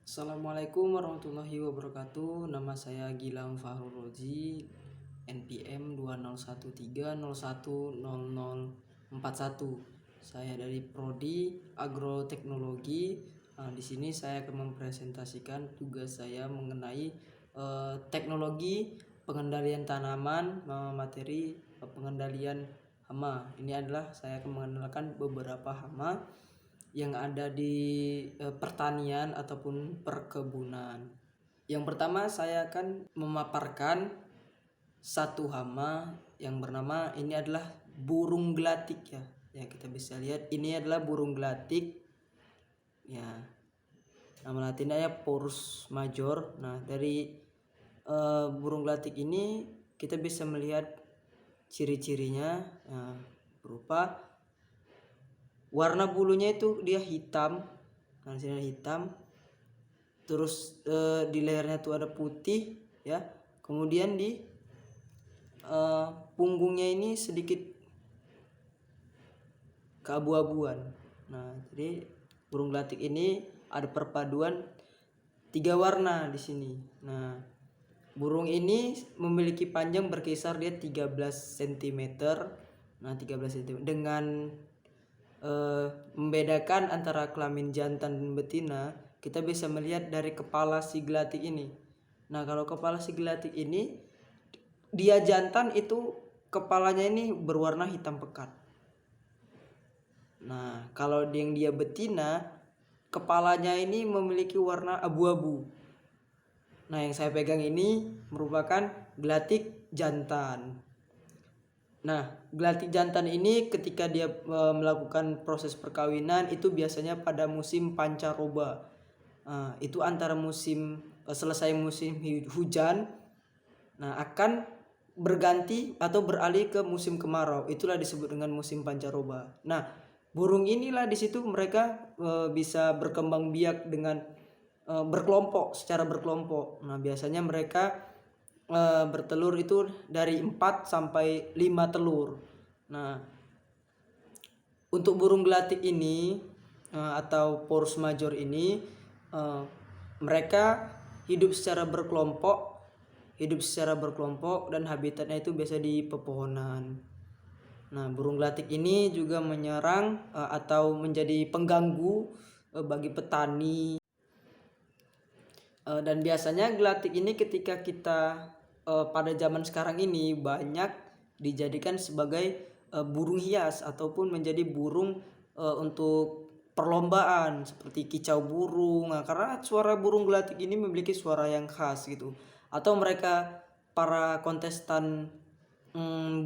Assalamualaikum warahmatullahi wabarakatuh. Nama saya Gilang Fahrul Rozi, NPM 2013010041. Saya dari Prodi Agroteknologi. Di sini saya akan mempresentasikan tugas saya mengenai teknologi pengendalian tanaman, materi pengendalian hama. Ini adalah saya akan mengenalkan beberapa hama yang ada di pertanian ataupun perkebunan. Yang pertama saya akan memaparkan satu hama yang bernama, ini adalah burung gelatik ya. Ya, kita bisa lihat ini adalah burung gelatik. Ya. Nama latinnya Porus major. Nah, dari burung gelatik ini kita bisa melihat ciri-cirinya berupa warna bulunya itu dia hitam. Nah, di sini hitam. Terus di lehernya tuh ada putih ya. Kemudian di punggungnya ini sedikit keabu-abuan. Nah, jadi burung gelatik ini ada perpaduan 3 warna di sini. Nah, burung ini memiliki panjang berkisar dia 13 cm. Nah, 13 cm dengan membedakan antara kelamin jantan dan betina, kita bisa melihat dari kepala si gelatik ini. Nah, kalau kepala si gelatik ini dia jantan itu kepalanya ini berwarna hitam pekat. Nah, kalau yang dia betina kepalanya ini memiliki warna abu-abu. Nah, yang saya pegang ini merupakan gelatik jantan. Nah, gelatik jantan ini ketika dia melakukan proses perkawinan itu biasanya pada musim pancaroba. Itu antara musim selesai musim hujan, nah akan berganti atau beralih ke musim kemarau. Itulah disebut dengan musim pancaroba. Nah, burung inilah di situ mereka bisa berkembang biak dengan berkelompok, secara berkelompok. Nah, biasanya mereka bertelur itu dari 4 sampai 5 telur. Nah, untuk burung gelatik ini atau Porus major ini mereka hidup secara berkelompok dan habitatnya itu biasa di pepohonan. Nah, burung gelatik ini juga menyerang atau menjadi pengganggu bagi petani. Dan biasanya gelatik ini ketika kita pada zaman sekarang ini banyak dijadikan sebagai burung hias ataupun menjadi burung untuk perlombaan seperti kicau burung. Nah, karena suara burung gelatik ini memiliki suara yang khas gitu. Atau mereka para kontestan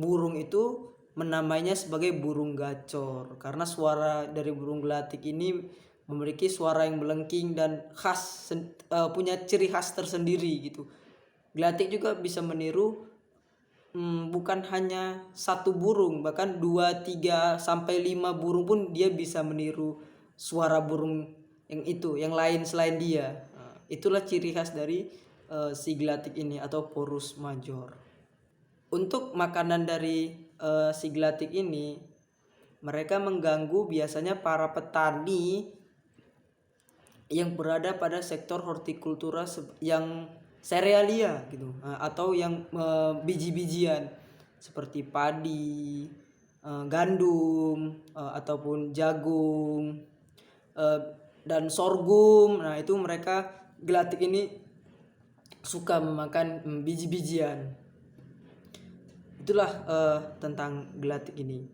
burung itu menamainya sebagai burung gacor karena suara dari burung gelatik ini memiliki suara yang melengking dan khas, punya ciri khas tersendiri gitu. Gelatik juga bisa meniru bukan hanya satu burung, bahkan 2, 3 sampai 5 burung pun dia bisa meniru suara burung yang lain selain dia. Itulah ciri khas dari si gelatik ini atau Porus major. Untuk makanan dari si gelatik ini, mereka mengganggu biasanya para petani yang berada pada sektor hortikultura yang serealia gitu, atau yang biji-bijian seperti padi, gandum, ataupun jagung dan sorghum. Nah, itu mereka gelatik ini suka memakan biji-bijian. Itulah tentang gelatik ini.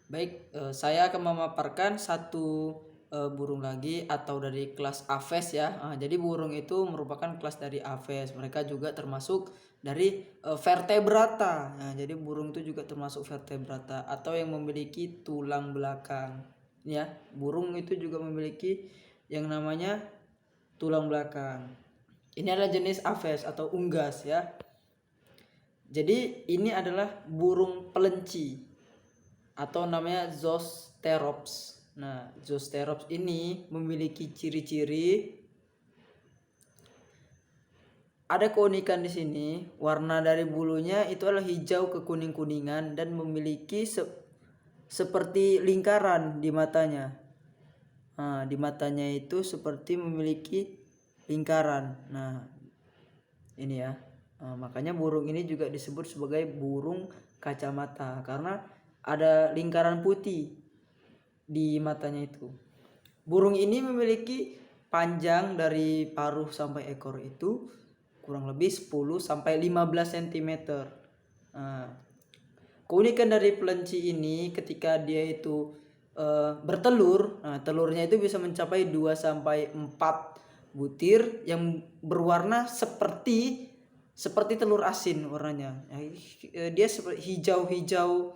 Baik, saya akan memaparkan satu burung lagi atau dari kelas Aves ya. Jadi burung itu merupakan kelas dari Aves. Mereka juga termasuk dari vertebrata. Nah, jadi burung itu juga termasuk vertebrata atau yang memiliki tulang belakang. Ya, burung itu juga memiliki yang namanya tulang belakang. Ini adalah jenis Aves atau unggas ya. Jadi ini adalah burung pelenci atau namanya Zoosterops. Nah, Zoosterops ini memiliki ciri-ciri, ada keunikan di sini. Warna dari bulunya itu adalah hijau ke kuning-kuningan dan memiliki seperti lingkaran di matanya. Nah, di matanya itu seperti memiliki lingkaran. Nah, ini ya. Nah, makanya burung ini juga disebut sebagai burung kacamata karena ada lingkaran putih di matanya itu. Burung ini memiliki panjang dari paruh sampai ekor itu kurang lebih 10 sampai 15 cm. Nah, keunikan dari pelenci ini ketika dia itu bertelur, nah telurnya itu bisa mencapai 2 sampai 4 butir yang berwarna seperti telur asin warnanya. Dia seperti hijau-hijau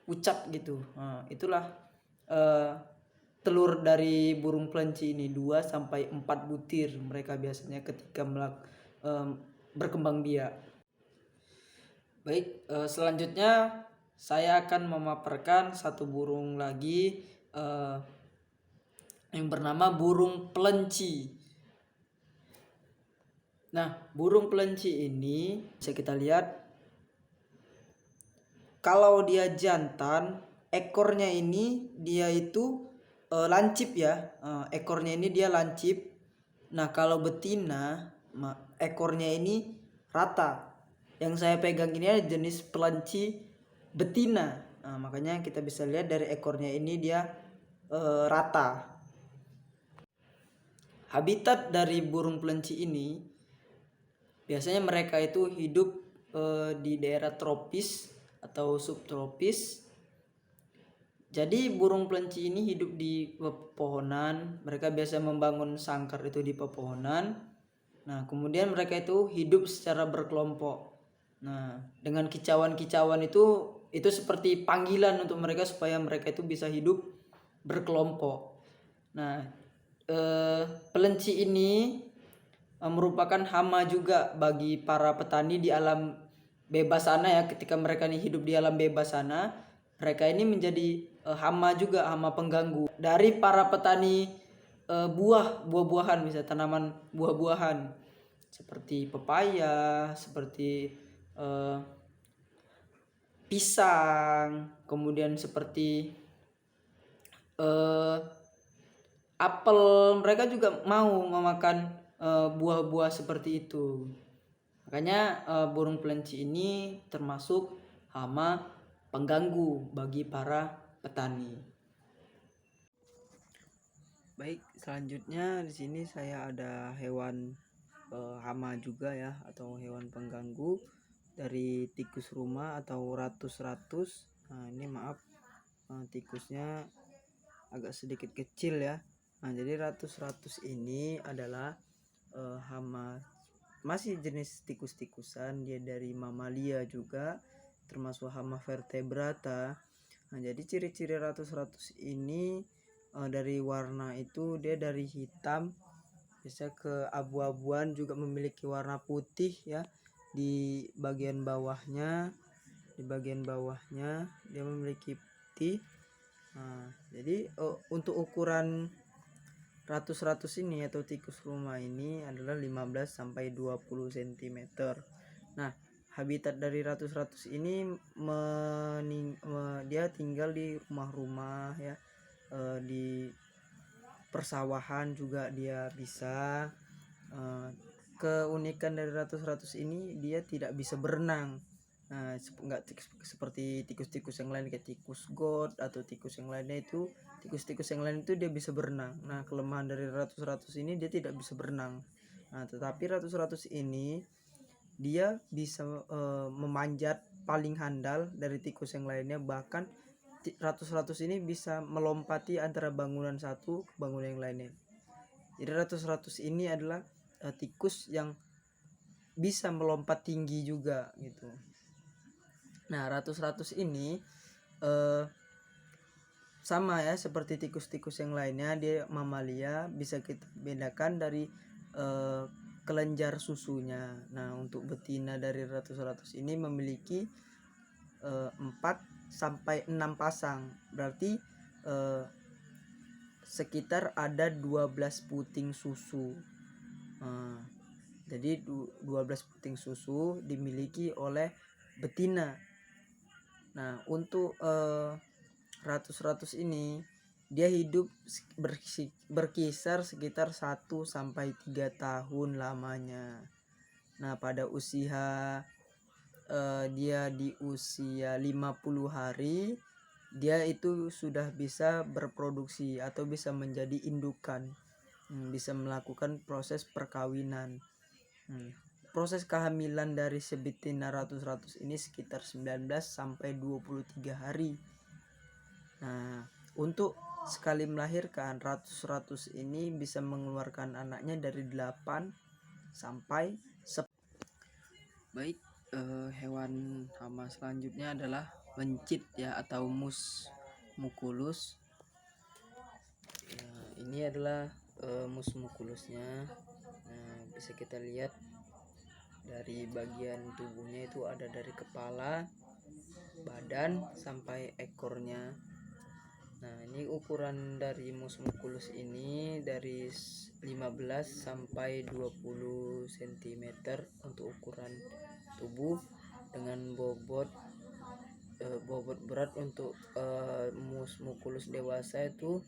pucat gitu. Nah, itulah telur dari burung pelenci ini 2 sampai 4 butir mereka biasanya ketika berkembang biak. Baik, selanjutnya saya akan memaparkan satu burung lagi yang bernama burung pelenci. Nah, burung pelenci ini bisa kita lihat kalau dia jantan, ekornya ini dia itu lancip ya. Ekornya ini dia lancip. Nah, kalau betina ekornya ini rata. Yang saya pegang ini adalah jenis pelenci betina. Nah, makanya kita bisa lihat dari ekornya ini dia rata. Habitat dari burung pelenci ini biasanya mereka itu hidup di daerah tropis atau subtropis. Jadi burung pelenci ini hidup di pepohonan. Mereka biasa membangun sangkar itu di pepohonan. Nah, kemudian mereka itu hidup secara berkelompok. Nah, dengan kicauan-kicauan itu seperti panggilan untuk mereka supaya mereka itu bisa hidup berkelompok. Nah, pelenci ini merupakan hama juga bagi para petani di alam bebas sana ya. Ketika mereka ini hidup di alam bebas sana, mereka ini menjadi hama juga, hama pengganggu dari para petani buah-buahan, misalnya tanaman buah-buahan seperti pepaya, seperti pisang, kemudian seperti apel. Mereka juga mau memakan buah-buah seperti itu. Makanya burung pelenci ini termasuk hama pengganggu bagi para petani. Baik, selanjutnya di sini saya ada hewan hama juga ya, atau hewan pengganggu dari tikus rumah atau ratus-ratus. Nah, ini maaf tikusnya agak sedikit kecil ya. Nah, jadi ratus-ratus ini adalah hama, masih jenis tikus-tikusan, dia dari mamalia juga, termasuk hama vertebrata. Nah, jadi ciri-ciri ratus-ratus ini dari warna itu dia dari hitam bisa ke abu-abuan, juga memiliki warna putih ya di bagian bawahnya. Dia memiliki putih. Nah, jadi untuk ukuran ratus-ratus ini atau tikus rumah ini adalah 15 sampai 20 cm. Nah, habitat dari ratus-ratus ini dia tinggal di rumah-rumah ya, di persawahan juga dia bisa. Keunikan dari ratus-ratus ini dia tidak bisa berenang. Nah, nggak seperti tikus-tikus yang lain kayak tikus got atau tikus yang lainnya itu. Tikus-tikus yang lain itu dia bisa berenang. Nah, kelemahan dari ratus-ratus ini dia tidak bisa berenang. Nah, tetapi ratus-ratus ini dia bisa memanjat paling handal dari tikus yang lainnya. Bahkan ratus-ratus ini bisa melompati antara bangunan satu ke bangunan yang lainnya. Jadi ratus-ratus ini adalah tikus yang bisa melompat tinggi juga gitu. Nah, ratus-ratus ini sama ya seperti tikus-tikus yang lainnya, dia mamalia. Bisa kita bedakan dari kelenjar susunya. Nah, untuk betina dari ratus-ratus ini memiliki 4 sampai 6 pasang. Berarti sekitar ada 12 puting susu. Jadi 12 puting susu dimiliki oleh betina. Nah, untuk ratus-ratus ini dia hidup berkisar sekitar 1 sampai 3 tahun lamanya. Nah, pada usia dia di usia 50 hari dia itu sudah bisa berproduksi atau bisa menjadi indukan, bisa melakukan proses perkawinan. Proses kehamilan dari si betina ratus-ratus ini sekitar 19 sampai 23 hari. Nah, untuk sekali melahirkan ratus-ratus ini bisa mengeluarkan anaknya dari 8 sampai 10. Baik, hewan hama selanjutnya adalah mencit ya, atau mus muculus. Ya, ini adalah mus muculusnya. Nah, bisa kita lihat dari bagian tubuhnya itu ada dari kepala, badan sampai ekornya. Nah, ini ukuran dari mus muculus ini dari 15 sampai 20 cm untuk ukuran tubuh, dengan bobot berat untuk mus muculus dewasa itu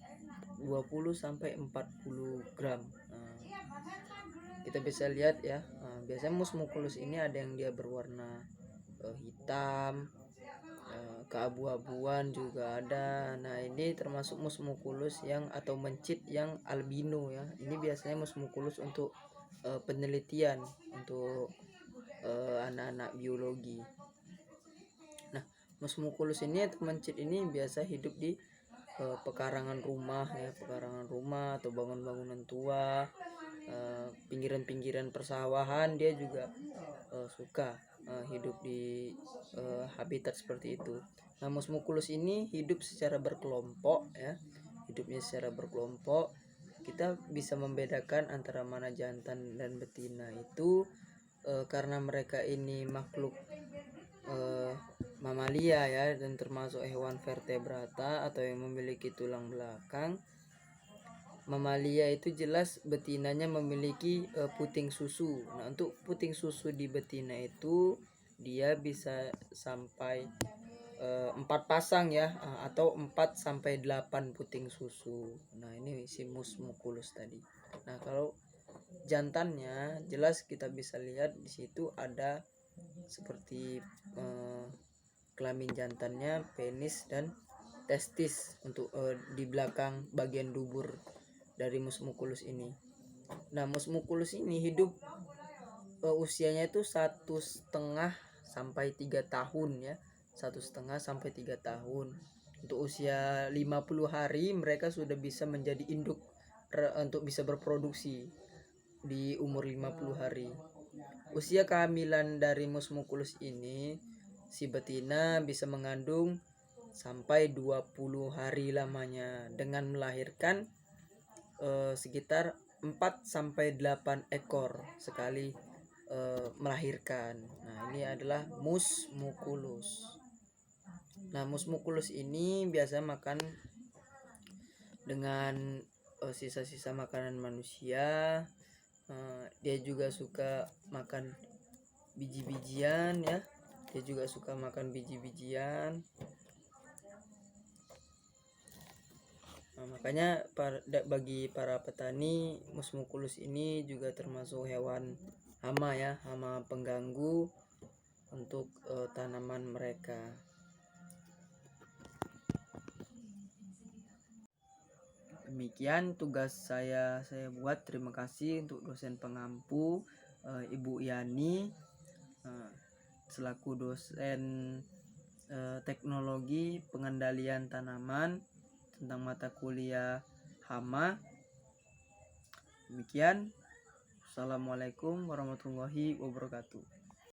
20 sampai 40 gram. Kita bisa lihat ya, biasanya mus muculus ini ada yang dia berwarna hitam, keabu-abuan juga ada. Nah, ini termasuk mus muculus yang atau mencit yang albino ya. Ini biasanya mus muculus untuk penelitian untuk anak-anak biologi. Nah, mus muculus ini atau mencit ini biasa hidup di pekarangan rumah ya, pekarangan rumah atau bangunan-bangunan tua, pinggiran-pinggiran persawahan. Dia juga suka hidup di habitat seperti itu. Nah, mus muculus ini hidup secara berkelompok ya, hidupnya secara berkelompok. Kita bisa membedakan antara mana jantan dan betina itu karena mereka ini makhluk mamalia ya, dan termasuk hewan vertebrata atau yang memiliki tulang belakang. Mamalia itu jelas betinanya memiliki puting susu. Nah, untuk puting susu di betina itu dia bisa sampai 4 pasang ya, atau 4 sampai 8 puting susu. Nah, ini si mus muculus tadi. Nah, kalau jantannya jelas kita bisa lihat di situ ada seperti kelamin jantannya, penis dan testis untuk di belakang bagian dubur dari mus muculus ini. Nah, mus muculus ini hidup usianya itu 1,5 sampai 3 tahun ya, 1,5 sampai 3 tahun. Untuk usia 50 hari mereka sudah bisa menjadi induk untuk bisa berproduksi di umur 50 hari. Usia kehamilan dari mus muculus ini, si betina bisa mengandung sampai 20 hari lamanya dengan melahirkan sekitar 4 sampai 8 ekor sekali melahirkan. Nah, ini adalah mus muculus. Nah, mus muculus ini biasa makan dengan sisa-sisa makanan manusia. Dia juga suka makan biji-bijian ya. Dia juga suka makan biji-bijian. Nah, makanya bagi para petani, mus muculus ini juga termasuk hewan hama ya, hama pengganggu untuk tanaman mereka. Demikian tugas saya buat. Terima kasih untuk dosen pengampu Ibu Yani selaku dosen teknologi pengendalian tanaman tentang mata kuliah hama. Demikian. Assalamualaikum warahmatullahi wabarakatuh.